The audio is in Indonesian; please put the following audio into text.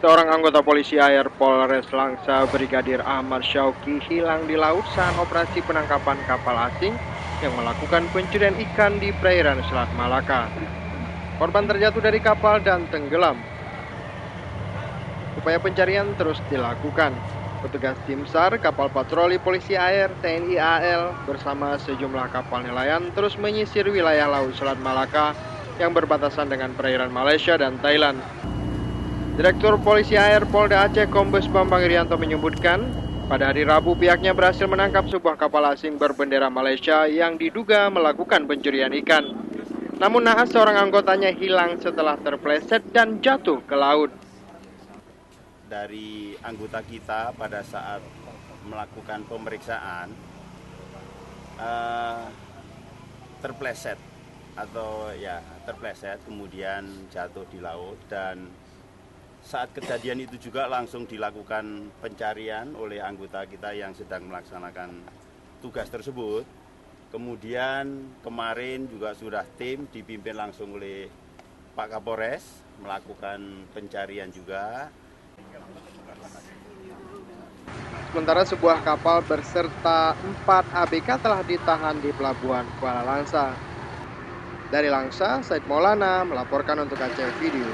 Seorang anggota polisi air Polres Langsa, Brigadir Ahmad Syauqi, hilang di laut saat operasi penangkapan kapal asing yang melakukan pencurian ikan di perairan Selat Malaka. Korban terjatuh dari kapal dan tenggelam. Upaya pencarian terus dilakukan. Petugas tim SAR, kapal patroli polisi air, TNI AL, bersama sejumlah kapal nelayan terus menyisir wilayah Laut Selat Malaka yang berbatasan dengan perairan Malaysia dan Thailand. Direktur Polisi Air Polda Aceh Kombes Bambang Irianto menyebutkan, pada hari Rabu pihaknya berhasil menangkap sebuah kapal asing berbendera Malaysia yang diduga melakukan pencurian ikan. Namun naas seorang anggotanya hilang setelah terpleset dan jatuh ke laut. Dari anggota kita pada saat melakukan pemeriksaan terpleset kemudian jatuh di laut, dan saat kejadian itu juga langsung dilakukan pencarian oleh anggota kita yang sedang melaksanakan tugas tersebut. Kemudian kemarin juga sudah tim dipimpin langsung oleh Pak Kapolres melakukan pencarian juga. Sementara sebuah kapal berserta 4 ABK telah ditahan di pelabuhan Kuala Langsa. Dari Langsa, Said Maulana melaporkan untuk Aceh Video.